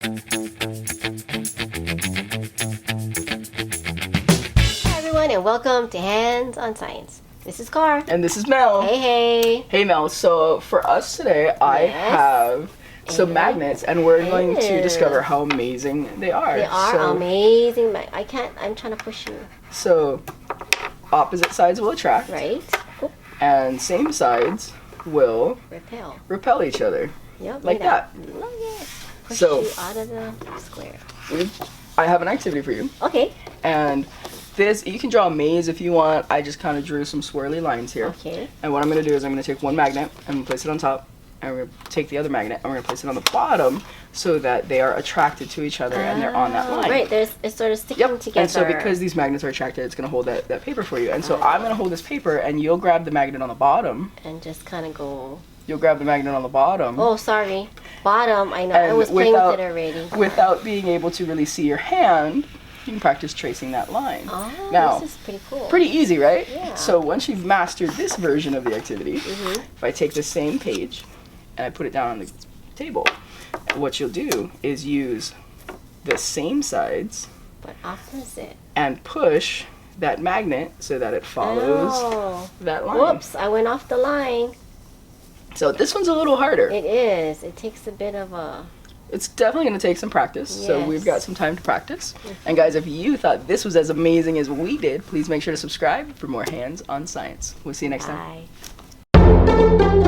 Hi everyone, and welcome to Hands on Science. This is Carr. And this is Mel. Hey, hey. Hey Mel, so for us today, I have some magnets, and we're going to discover how amazing they are. They are amazing. I'm trying to push you. So, opposite sides will attract. Right. Oh. And same sides will repel each other. Yep. Like that. Look it. Push So, you out of the square. I have an activity for you. Okay. And this, you can draw a maze if you want. I just kind of drew some swirly lines here. Okay. And what I'm going to do is I'm going to take one magnet and place it on top. And we're going to take the other magnet and we're going to place it on the bottom so that they are attracted to each other and they're on that line. Right, it's sort of sticking together. And so because these magnets are attracted, it's going to hold that paper for you. And so I'm going to hold this paper and you'll grab the magnet on the bottom. And just kind of go... You'll grab the magnet on the bottom. Oh, sorry. Bottom, I know. I was playing with it already. Without being able to really see your hand, you can practice tracing that line. Oh, now, this is pretty cool. Pretty easy, right? Yeah. So once you've mastered this version of the activity, if I take the same page and I put it down on the table, what you'll do is use the same sides but opposite and push that magnet so that it follows that line. Whoops, I went off the line. So this one's a little harder. It is. It takes a bit of a... It's definitely going to take some practice, so we've got some time to practice. And guys, if you thought this was as amazing as we did, please make sure to subscribe for more Hands on Science. We'll see you next time. Bye.